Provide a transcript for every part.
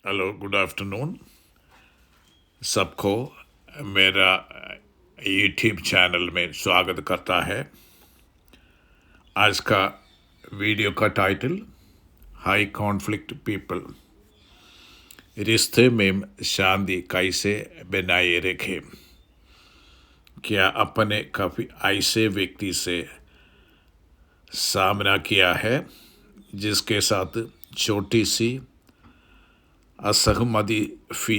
Hello, good afternoon सबको। मेरा YouTube channel में स्वागत करता है। आज का वीडियो का टाइटल हाई कॉन्फ्लिक्ट पीपल, रिश्ते में शांति कैसे बनाए रखें। क्या आपने कभी ऐसे व्यक्ति से सामना किया है जिसके साथ छोटी सी असहमति फी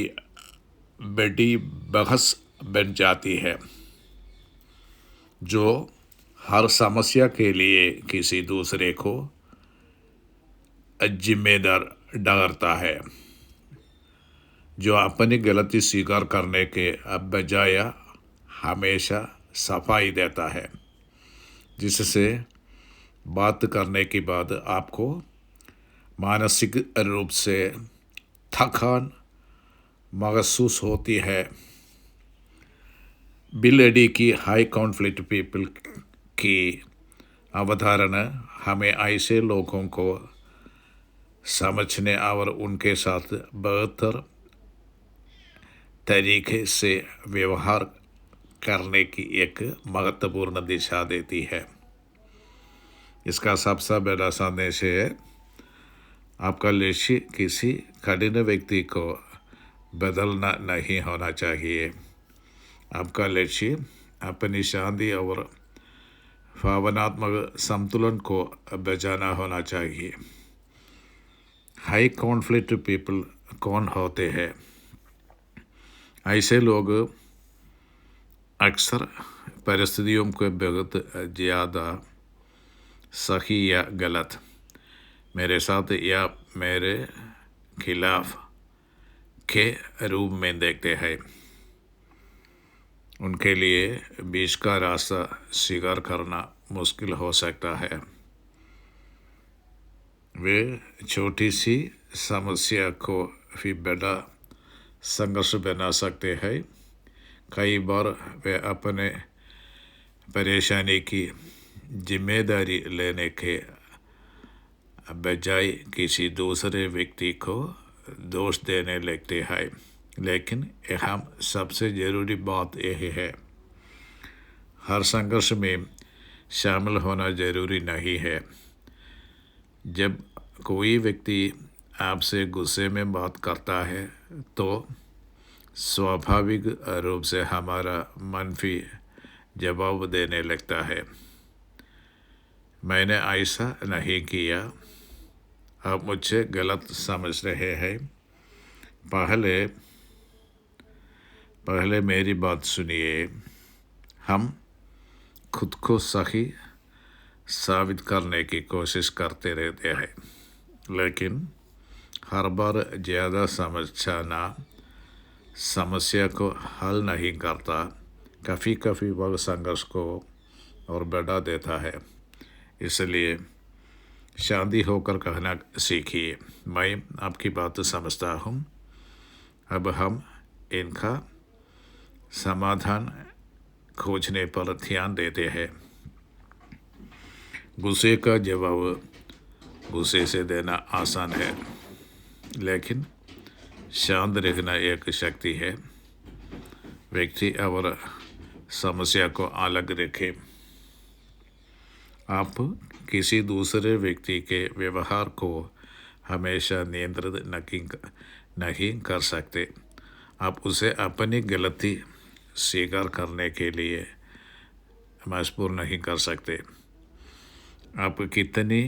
बड़ी बहस बन जाती है, जो हर समस्या के लिए किसी दूसरे को जिम्मेदार ठहराता है, जो अपनी गलती स्वीकार करने के बजाय हमेशा सफाई देता है, जिससे बात करने के बाद आपको मानसिक रूप से थकान महसूस होती है। बिल एडी की हाई कॉन्फ्लिक्ट पीपल की अवधारणा हमें ऐसे लोगों को समझने और उनके साथ बेहतर तरीके से व्यवहार करने की एक महत्वपूर्ण दिशा देती है। इसका सबसे बड़ा संदेश है, आपका लक्ष्य किसी कठिन व्यक्ति को बदलना नहीं होना चाहिए। आपका लक्ष्य अपनी शांति और भावनात्मक संतुलन को बचाना होना चाहिए। हाई कॉन्फ्लिक्ट पीपल कौन होते हैं? ऐसे लोग अक्सर परिस्थितियों को बहुत ज़्यादा सही या गलत, मेरे साथ या मेरे खिलाफ के रूप में देखते हैं। उनके लिए बीच का रास्ता स्वीकार करना मुश्किल हो सकता है। वे छोटी सी समस्या को भी बड़ा संघर्ष बना सकते हैं। कई बार वे अपने परेशानी की जिम्मेदारी लेने के बजाय किसी दूसरे व्यक्ति को दोष देने लगते हैं। लेकिन अहम सबसे ज़रूरी बात यह है, हर संघर्ष में शामिल होना ज़रूरी नहीं है। जब कोई व्यक्ति आपसे गुस्से में बात करता है तो स्वाभाविक रूप से हमारा मनफी जवाब देने लगता है, मैंने ऐसा नहीं किया, आप मुझे गलत समझ रहे हैं, पहले मेरी बात सुनिए। हम खुद को सही साबित करने की कोशिश करते रहते हैं, लेकिन हर बार ज़्यादा समझाना समस्या को हल नहीं करता। कभी कभी वह संघर्ष को और बढ़ा देता है। इसलिए शांति होकर कहना सीखिए, मैं आपकी बात समझता हूँ, अब हम इनका समाधान खोजने पर ध्यान देते हैं। गुस्से का जवाब गुस्से से देना आसान है, लेकिन शांत रहना एक शक्ति है। व्यक्ति और समस्या को अलग रखें। आप किसी दूसरे व्यक्ति के व्यवहार को हमेशा नियंत्रित नहीं कर सकते। आप उसे अपनी गलती स्वीकार करने के लिए मजबूर नहीं कर सकते। आप कितनी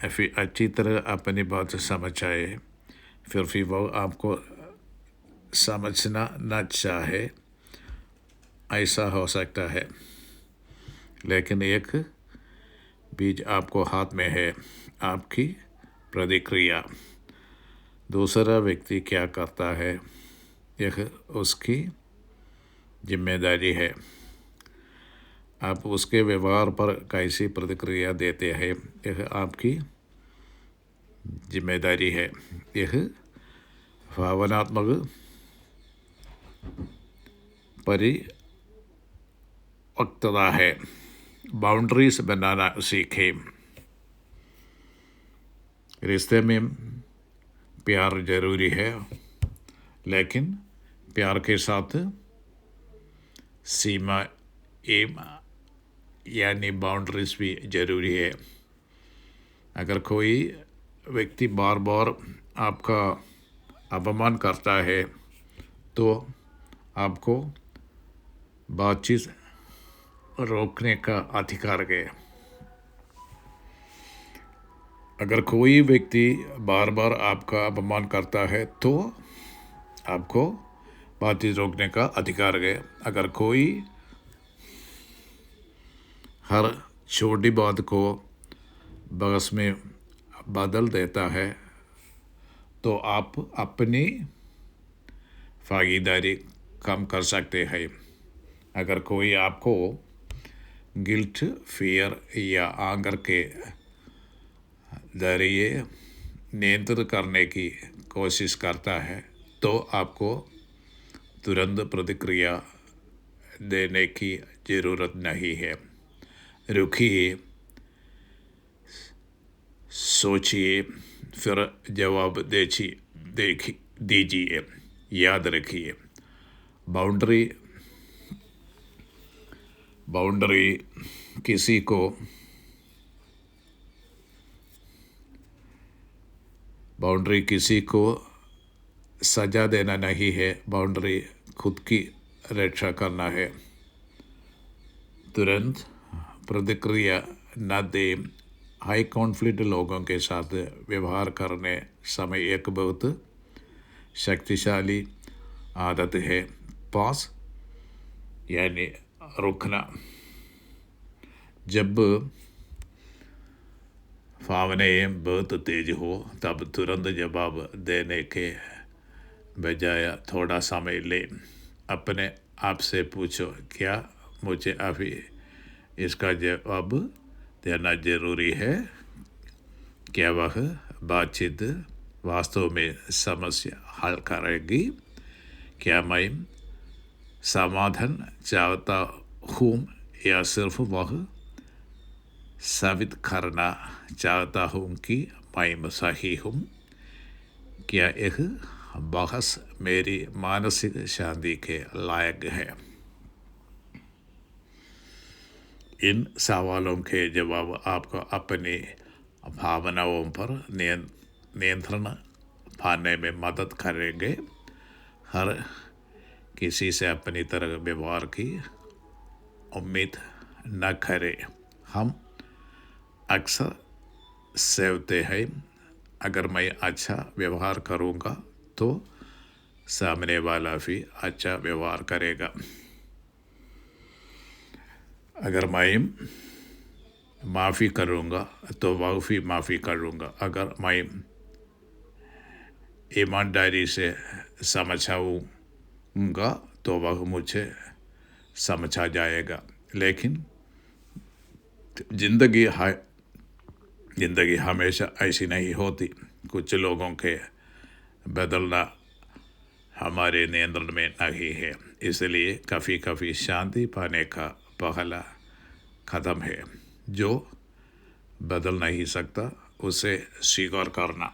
अच्छी तरह अपनी बात समझाए, फिर भी वो आपको समझना न चाहे, ऐसा हो सकता है। लेकिन एक बीज आपको हाथ में है, आपकी प्रतिक्रिया। दूसरा व्यक्ति क्या करता है यह उसकी जिम्मेदारी है। आप उसके व्यवहार पर कैसी प्रतिक्रिया देते हैं यह आपकी जिम्मेदारी है। यह भावनात्मक परिपक्वता है। बाउंड्रीज बनाना सीखें। रिश्ते में प्यार जरूरी है, लेकिन प्यार के साथ सीमा एम यानी बाउंड्रीज भी जरूरी है। अगर कोई व्यक्ति बार बार आपका अपमान करता है तो आपको बातचीत रोकने का अधिकार है। अगर कोई व्यक्ति बार बार आपका अपमान करता है तो आपको बातचीत रोकने का अधिकार है। अगर कोई हर छोटी बात को बहस में बदल देता है तो आप अपनी भागीदारी कम कर सकते हैं। अगर कोई आपको गिल्ट, फियर या आंगर के जरिए नियंत्रित करने की कोशिश करता है तो आपको तुरंत प्रतिक्रिया देने की ज़रूरत नहीं है। रुकिए, सोचिए, फिर जवाब दीजिए। याद रखिए, बाउंड्री किसी को सजा देना नहीं है, बाउंड्री खुद की रक्षा करना है। तुरंत प्रतिक्रिया न दें। हाई कॉन्फ्लिक्ट लोगों के साथ व्यवहार करने समय एक बहुत शक्तिशाली आदत है पॉज यानी रुकना। जब भावनाएं बहुत तेज हो तब तुरंत जवाब देने के बजाय थोड़ा समय लें। अपने आप से पूछो, क्या मुझे अभी इसका जवाब देना जरूरी है? क्या वह बातचीत वास्तव में समस्या हल करेगी? क्या मैं समाधान चाहता हूँ या सिर्फ वह साबित करना चाहता हूँ कि मैं सही हूँ? क्या यह बहस मेरी मानसिक शांति के लायक है? इन सवालों के जवाब आपको अपनी भावनाओं पर नियंत्रण पाने में मदद करेंगे। हर किसी से अपनी तरह व्यवहार की उम्मीद न करें। हम अक्सर सोचते हैं, अगर मैं अच्छा व्यवहार करूँगा तो सामने वाला भी अच्छा व्यवहार करेगा। अगर मैं माफ़ी करूँगा तो वह भी माफ़ी करूँगा। अगर मैं ईमानदारी से समझाऊँगा तो वह मुझे समझा जाएगा। लेकिन जिंदगी हमेशा ऐसी नहीं होती। कुछ लोगों के बदलना हमारे नियंत्रण में नहीं है। इसलिए कभी कभी शांति पाने का पहला कदम है जो बदल नहीं सकता उसे स्वीकार करना।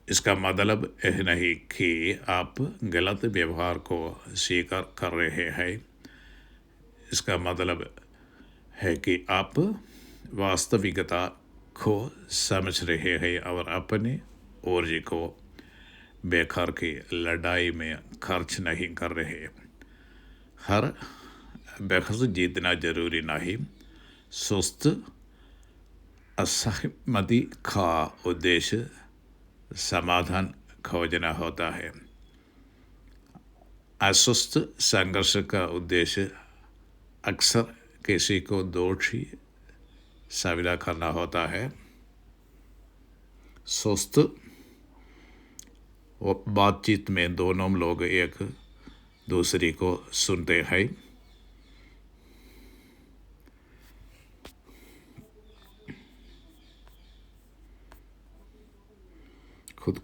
इसका मतलब यह नहीं कि आप गलत व्यवहार को स्वीकार कर रहे हैं। इसका मतलब है कि आप वास्तविकता को समझ रहे हैं और अपनी ऊर्जा को बेकार की लड़ाई में खर्च नहीं कर रहे। हर बहस जीतना जरूरी नहीं। सुस्त असहमति का उद्देश्य समाधान खोजना होता है। अस्वस्थ संघर्ष का उद्देश्य अक्सर किसी को दोषी साबित करना होता है। सुस्त बातचीत में दोनों लोग एक दूसरे को सुनते हैं, खुद